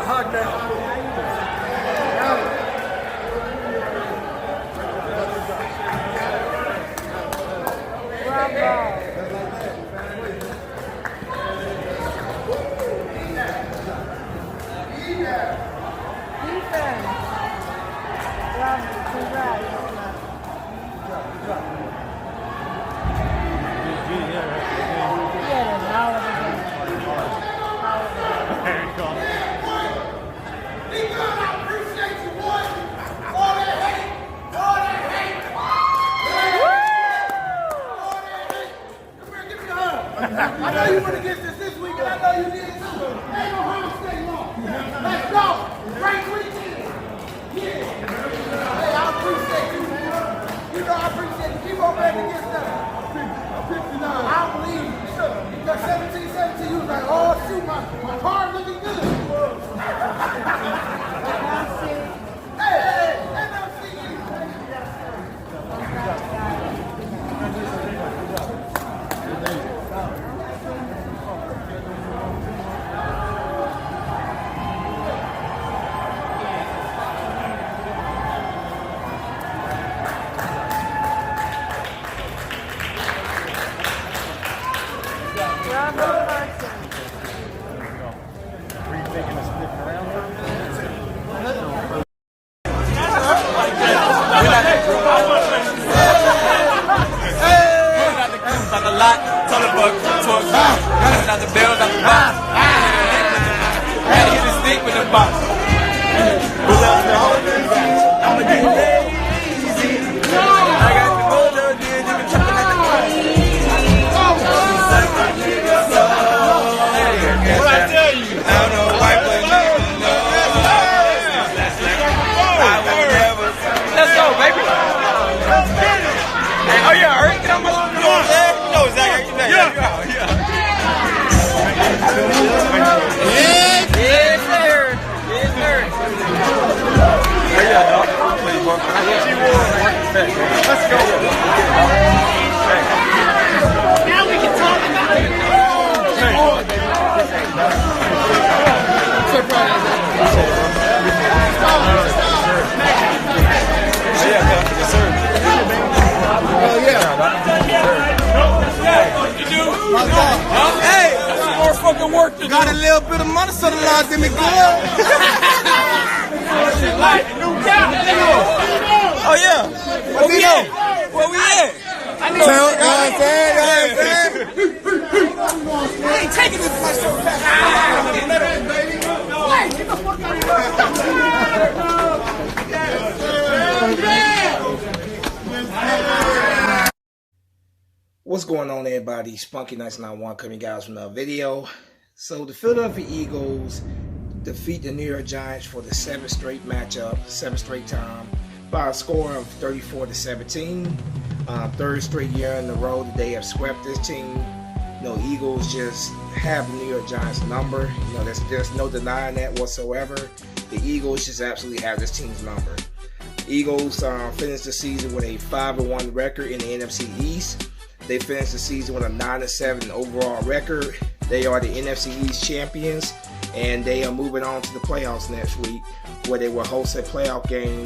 hug now. I know you went against us this week, and I know you did too. Ain't no harm stay long. Let's go. Break 310. Yeah. Hey, I appreciate you, man. You know I appreciate you. Keep on betting against us. I'm 59. I don't believe you. You got 17, you was like, oh, shoot, my card looking good. Hey, NFC. Let's go. Now we can talk about it. Hey, some more fucking work to do. Got a little bit of money, so the Lord did me good. Oh yeah. Where we at? Where we at? I know. I ain't taking this much so fast. Hey, get the fuck out of here. What's going on, everybody? Spunky 991 coming guys from another video. So the Philadelphia Eagles defeat the New York Giants for the 7th straight matchup, 7th straight time, by a score of 34-17. Third straight year in a row that they have swept this team. You know, Eagles just have the New York Giants number. You know, there's no denying that whatsoever. The Eagles just absolutely have this team's number. Eagles finished the season with a 5-1 record in the NFC East. They finished the season with a 9-7 overall record. They are the NFC East champions, and they are moving on to the playoffs next week, where they will host a playoff game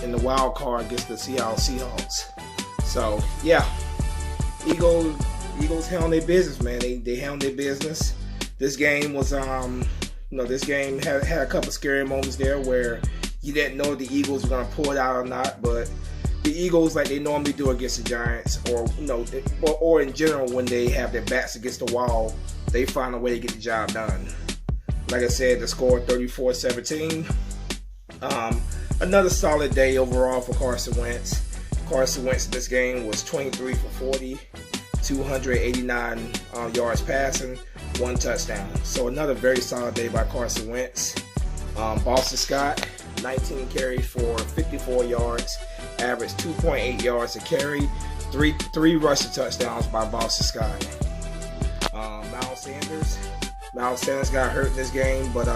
in the wild card against the Seattle Seahawks. So yeah, Eagles handled their business, man. They handled their business. This game was, this game had a couple scary moments there where you didn't know if the Eagles were gonna pull it out or not, but the Eagles, like they normally do against the Giants, or in general when they have their backs against the wall, they find a way to get the job done. Like I said, the score 34-17. Another solid day overall for Carson Wentz. Carson Wentz in this game was 23 for 40, 289 yards passing, 1 touchdown. So another very solid day by Carson Wentz. Boston Scott, 19 carries for 54 yards, averaged 2.8 yards a carry, three rushing touchdowns by Boston Scott. Miles Sanders got hurt in this game, but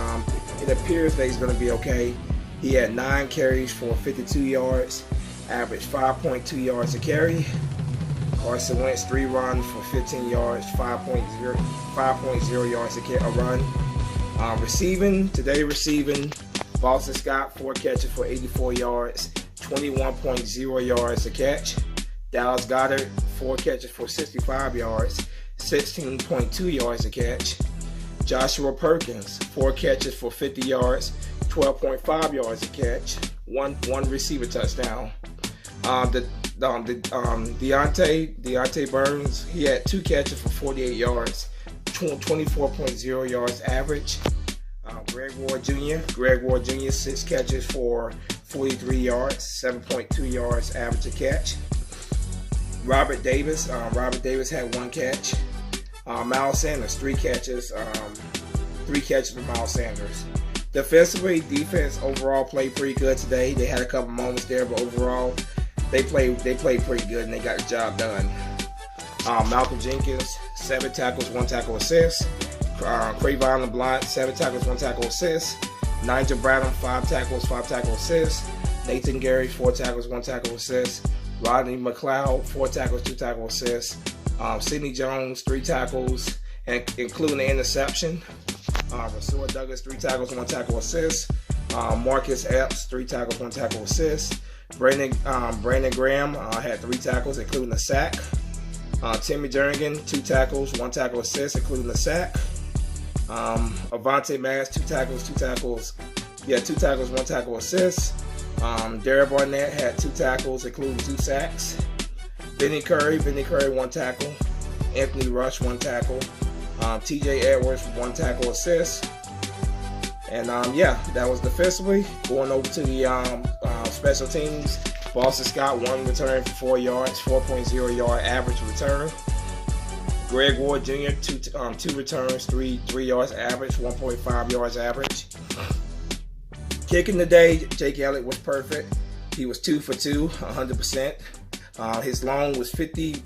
it appears that he's going to be okay. He had 9 carries for 52 yards, averaged 5.2 yards a carry. Carson Wentz 3 runs for 15 yards, 5.0 yards a run. Receiving, Boston Scott, 4 catches for 84 yards, 21.0 yards a catch. Dallas Goedert, 4 catches for 65 yards, 16.2 yards a catch. Joshua Perkins, 4 catches for 50 yards, 12.5 yards a catch, one receiver touchdown. Deontay Burns, he had 2 catches for 48 yards, 24.0 yards average. Greg Ward Jr., 6 catches for 43 yards, 7.2 yards average a catch. Robert Davis had 1 catch. Miles Sanders, 3 catches. 3 catches for Miles Sanders. Defensively, defense overall played pretty good today. They had a couple moments there, but overall, they played pretty good and they got the job done. Malcolm Jenkins, 7 tackles, 1 tackle assist. Crayvon LeBlanc, 7 tackles, 1 tackle assist. Nigel Bradham, 5 tackles, 5 tackle assists. Nathan Gary, 4 tackles, 1 tackle assist. Rodney McLeod, 4 tackles, 2 tackle assists. Sidney Jones, 3 tackles, and including the interception. Rasul Douglas, 3 tackles, 1 tackle assist. Marcus Epps, 3 tackles, 1 tackle assist. Brandon Graham had 3 tackles, including the sack. Timmy Jernigan, 2 tackles, 1 tackle assist, including the sack. Avante Mass, 2 tackles, 1 tackle assist. Derek Barnett had 2 tackles, including 2 sacks. Vinny Curry, 1 tackle. Anthony Rush, 1 tackle. TJ Edwards, 1 tackle assist. And that was defensively. Going over to the special teams, Boston Scott, 1 return for 4 yards, 4.0 yard average return. Greg Ward Jr., 2 returns, 3 yards average, 1.5 yards average. Kicking today, Jake Elliott was perfect. He was 2 for 2, 100%. His long was 50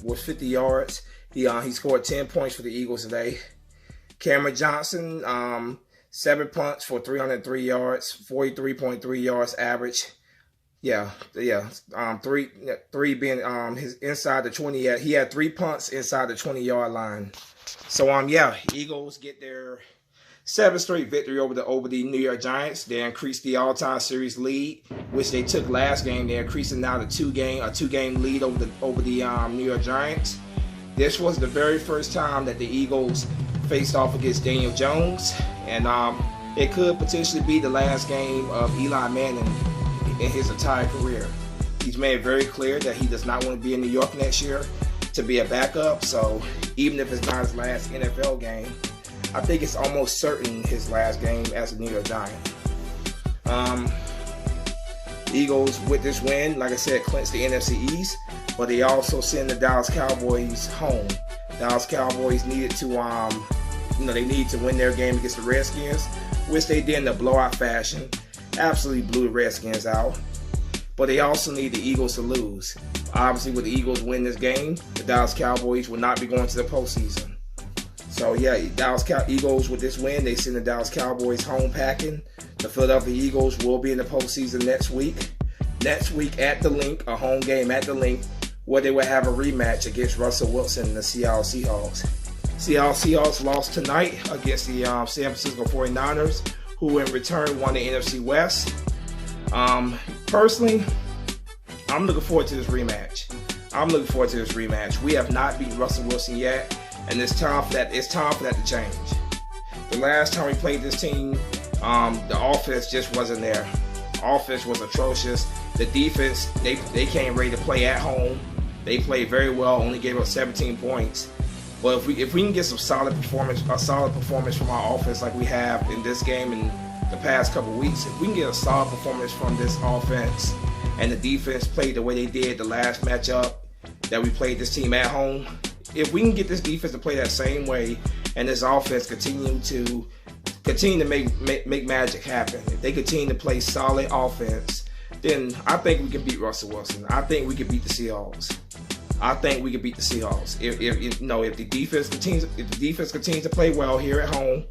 yards. He scored 10 points for the Eagles today. Cameron Johnson, 7 punts for 303 yards, 43.3 yards average. Three being his inside the 20. He had 3 punts inside the 20-yard line. So Eagles get their 7th straight victory over the New York Giants. They increased the all-time series lead, which they took last game. They're increasing now to a 2-game lead over the New York Giants. This was the very first time that the Eagles faced off against Daniel Jones, and it could potentially be the last game of Eli Manning in his entire career. He's made it very clear that he does not want to be in New York next year to be a backup. So even if it's not his last NFL game, I think it's almost certain his last game as a New York Giant. Eagles, with this win, like I said, clinched the NFC East, but they also send the Dallas Cowboys home. Dallas Cowboys needed to, they needed to win their game against the Redskins, which they did in a blowout fashion. Absolutely blew the Redskins out. But they also need the Eagles to lose. Obviously, with the Eagles win this game, the Dallas Cowboys will not be going to the postseason. So Eagles with this win, they send the Dallas Cowboys home packing. The Philadelphia Eagles will be in the postseason next week. Next week at the Link, a home game at the Link, where they will have a rematch against Russell Wilson and the Seattle Seahawks. Seattle Seahawks lost tonight against the San Francisco 49ers, who in return won the NFC West. Personally, I'm looking forward to this rematch. We have not beaten Russell Wilson yet, and it's time for that to change. The last time we played this team, the offense just wasn't there. Offense was atrocious. The defense, they came ready to play at home. They played very well, only gave up 17 points. But if we can get some solid performance from our offense like we have in this game and the past couple weeks, if we can get a solid performance from this offense and the defense played the way they did the last matchup that we played this team at home, if we can get this defense to play that same way and this offense continue to make magic happen, if they continue to play solid offense, then I think we can beat Russell Wilson. I think we can beat the Seahawks. If the defense continues to play well here at home,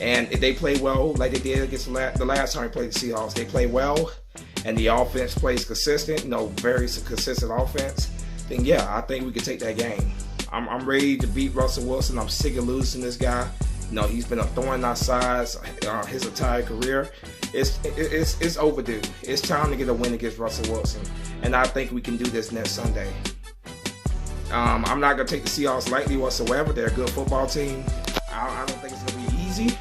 and if they play well like they did against the last time we played the Seahawks, they play well, and the offense plays consistent, very consistent offense, then I think we can take that game. I'm ready to beat Russell Wilson. I'm sick of losing this guy. You know, he's been a thorn in our sides his entire career. It's overdue. It's time to get a win against Russell Wilson, and I think we can do this next Sunday. I'm not gonna take the Seahawks lightly whatsoever. They're a good football team. I don't think it's gonna be easy.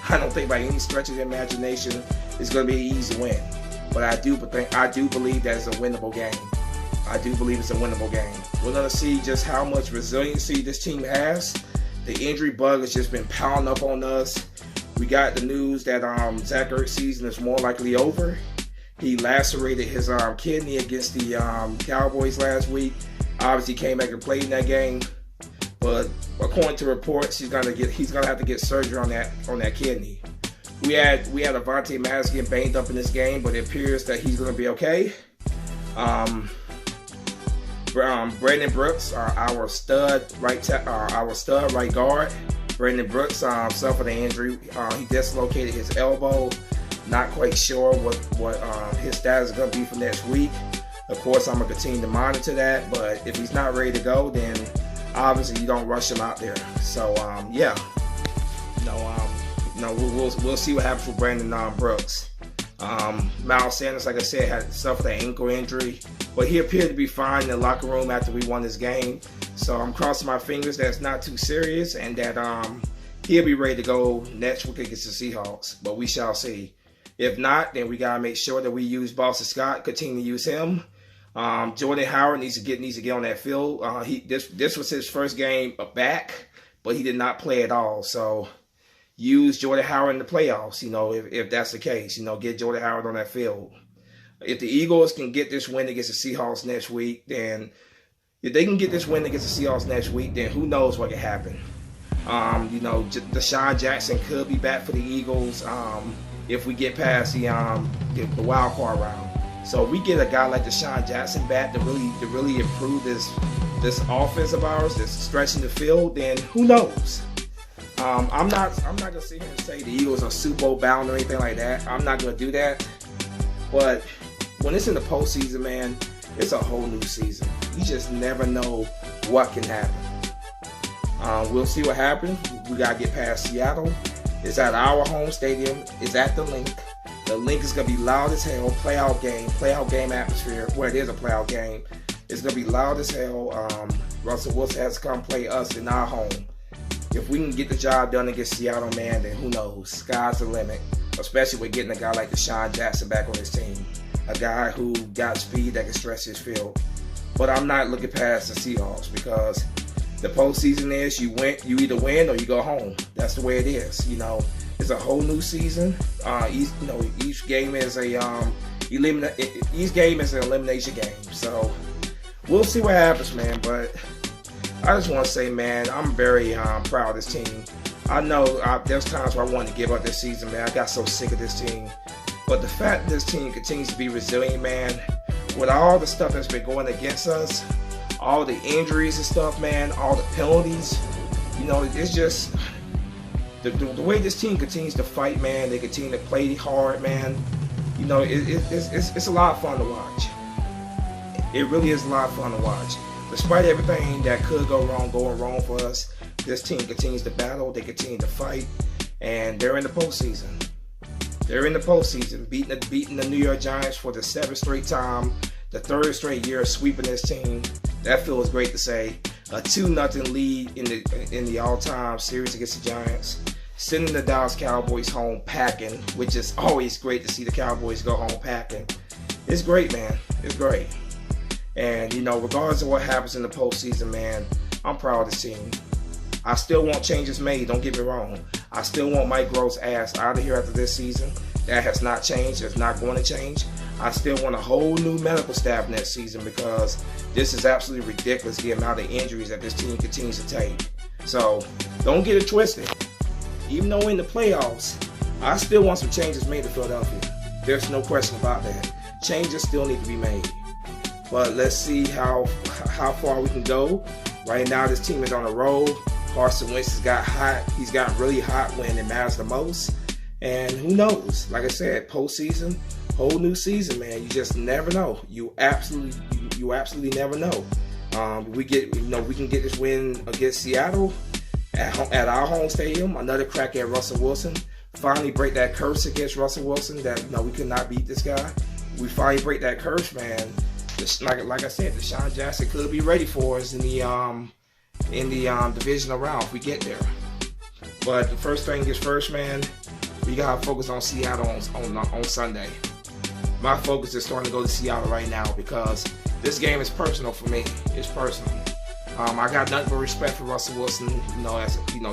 I don't think by any stretch of the imagination it's gonna be an easy win. But I do believe that it's a winnable game. I do believe it's a winnable game. We're gonna see just how much resiliency this team has. The injury bug has just been piling up on us. We got the news that Zach Ertz's season is more likely over. He lacerated his kidney against the Cowboys last week. Obviously came back and played in that game. But according to reports, he's gonna have to get surgery on that kidney. We had Avonte Maddox get banged up in this game, but it appears that he's gonna be okay. Brandon Brooks, our stud right guard. Brandon Brooks suffered an injury. He dislocated his elbow. Not quite sure what his status is going to be for next week. Of course, I'm going to continue to monitor that. But if he's not ready to go, then obviously you don't rush him out there. So yeah, we'll see what happens with Brandon Brooks. Miles Sanders, like I said, had suffered an ankle injury, but he appeared to be fine in the locker room after we won this game. So I'm crossing my fingers that it's not too serious and that he'll be ready to go next week against the Seahawks. But we shall see. If not, then we gotta make sure that we use Boston Scott, continue to use him. Jordan Howard needs to get on that field. This was his first game back, but he did not play at all. So use Jordan Howard in the playoffs, if that's the case. Get Jordan Howard on that field. If the Eagles can get this win against the Seahawks next week, then who knows what can happen. Deshaun Jackson could be back for the Eagles if we get past the wild card round. So if we get a guy like Deshaun Jackson back to really improve this offense of ours, that's stretching the field, then who knows? I'm not gonna sit here and say the Eagles are Super Bowl bound or anything like that. I'm not gonna do that. But when it's in the postseason, man, it's a whole new season. You just never know what can happen. We'll see what happens. We gotta get past Seattle. It's at our home stadium. It's at the Link. The Link is gonna be loud as hell. Playoff game atmosphere. Well, it is a playoff game. It's gonna be loud as hell. Russell Wilson has to come play us in our home. If we can get the job done against Seattle, man, then who knows? Sky's the limit. Especially with getting a guy like Deshaun Jackson back on his team. A guy who got speed that can stretch his field. But I'm not looking past the Seahawks because the postseason is you either win or you go home. That's the way it is. It's a whole new season. Each game is an elimination game. So we'll see what happens, man. But I just want to say, man, I'm very proud of this team. I know there's times where I wanted to give up this season, man. I got so sick of this team. But the fact that this team continues to be resilient, man, with all the stuff that's been going against us, all the injuries and stuff, man, all the penalties, it's just the way this team continues to fight, man. They continue to play hard, man. It's a lot of fun to watch. It really is a lot of fun to watch. Despite everything that could going wrong for us, this team continues to battle. They continue to fight, and they're in the postseason. They're in the postseason, beating the New York Giants for the 7th straight time, the 3rd straight year sweeping this team. That feels great to say. A 2-0 lead in the all-time series against the Giants. Sending the Dallas Cowboys home packing, which is always great to see the Cowboys go home packing. It's great, man. It's great. And, regardless of what happens in the postseason, man, I'm proud of this team. I still want changes made, don't get me wrong. I still want Mike Groh's ass out of here after this season. That has not changed. It's not going to change. I still want a whole new medical staff next season because this is absolutely ridiculous, the amount of injuries that this team continues to take. So, don't get it twisted. Even though we're in the playoffs, I still want some changes made in Philadelphia. There's no question about that. Changes still need to be made. But let's see how far we can go. Right now, this team is on a roll. Carson Wentz has got hot. He's gotten really hot when it matters the most. And who knows? Like I said, postseason, whole new season, man. You just never know. You absolutely never know. We can get this win against Seattle. at our home stadium. Another crack at Russell Wilson. Finally break that curse against Russell Wilson that we could not beat this guy. We finally break that curse, man. Like I said, Deshaun Jackson could be ready for us in the divisional round if we get there. But the first thing is first, man. We gotta focus on Seattle on Sunday. My focus is starting to go to Seattle right now because this game is personal for me. It's personal. I got nothing but respect for Russell Wilson.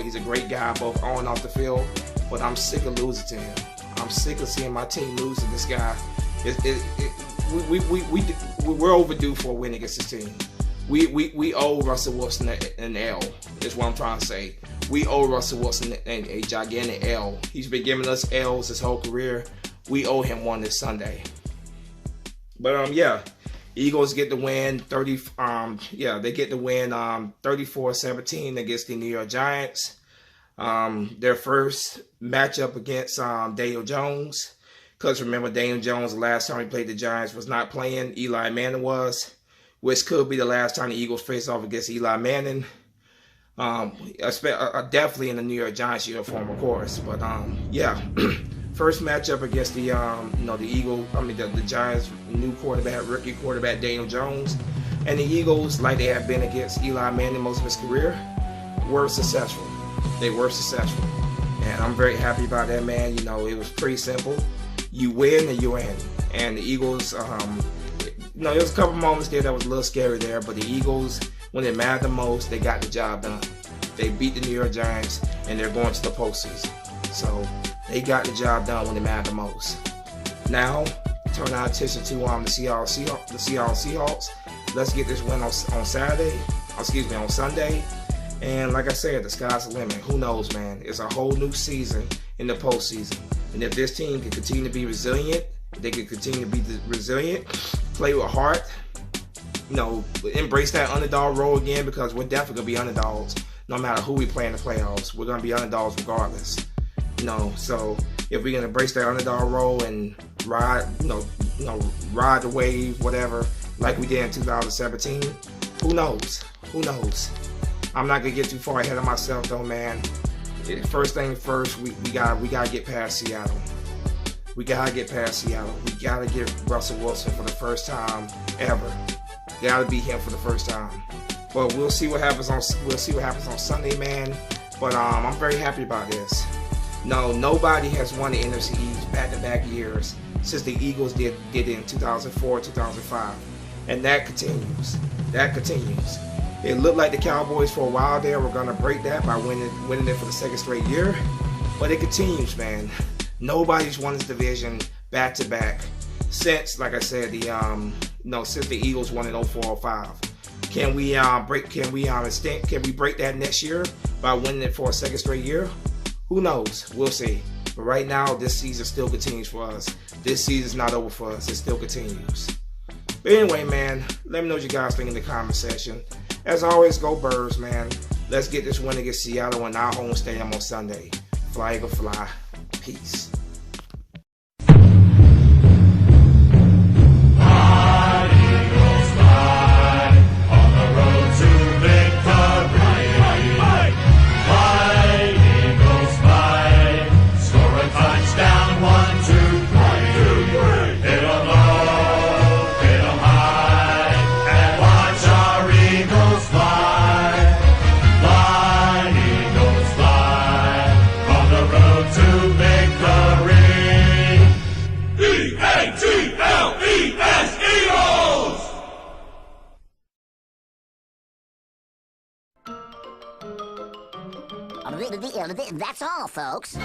He's a great guy both on and off the field. But I'm sick of losing to him. I'm sick of seeing my team lose to this guy. We're overdue for a win against this team. We owe Russell Wilson an L. Is what I'm trying to say. We owe Russell Wilson a gigantic L. He's been giving us L's his whole career. We owe him one this Sunday. But yeah, Eagles get the win. They get the win 34-17 against the New York Giants. Their first matchup against Daniel Jones. Because remember, Daniel Jones, the last time he played the Giants, was not playing. Eli Manning was, which could be the last time the Eagles face off against Eli Manning. Definitely in the New York Giants uniform, of course. But yeah, first matchup against the the Giants' new rookie quarterback Daniel Jones, and the Eagles, like they have been against Eli Manning most of his career, were successful. They were successful, and I'm very happy about that, man. It was pretty simple. You win and you win. And the Eagles, there was a couple moments there that was a little scary there, but the Eagles, when it mattered the most, they got the job done. They beat the New York Giants, and they're going to the postseason. So they got the job done when it mattered the most. Now, turn our attention to the Seattle Seahawks. Let's get this win on Sunday. And like I said, the sky's the limit. Who knows, man? It's a whole new season in the postseason. And if this team can continue to be resilient, play with heart, embrace that underdog role again, because we're definitely going to be underdogs no matter who we play in the playoffs. We're going to be underdogs regardless. So if we can embrace that underdog role and ride the wave, whatever, like we did in 2017, who knows? Who knows? I'm not gonna get too far ahead of myself though, man. First thing first, we gotta get past Seattle. We gotta get past Seattle. We gotta get Russell Wilson for the first time ever. Gotta beat him for the first time. But we'll see what happens on Sunday, man. But I'm very happy about this. No, nobody has won the NFC East back-to-back years since the Eagles did it in 2004, 2005, and that continues. That continues. It looked like the Cowboys for a while there were gonna break that by winning it for the second straight year, but it continues, man. Nobody's won this division back-to-back since, like I said, since the Eagles won in 04-05. Can we break that next year by winning it for a second straight year? Who knows? We'll see. But right now, this season still continues for us. This season's not over for us. It still continues. But anyway, man, let me know what you guys think in the comment section. As always, go Birds, man. Let's get this win against Seattle in our home stadium on Sunday. Fly, Eagle, fly. Peace. That's all, folks.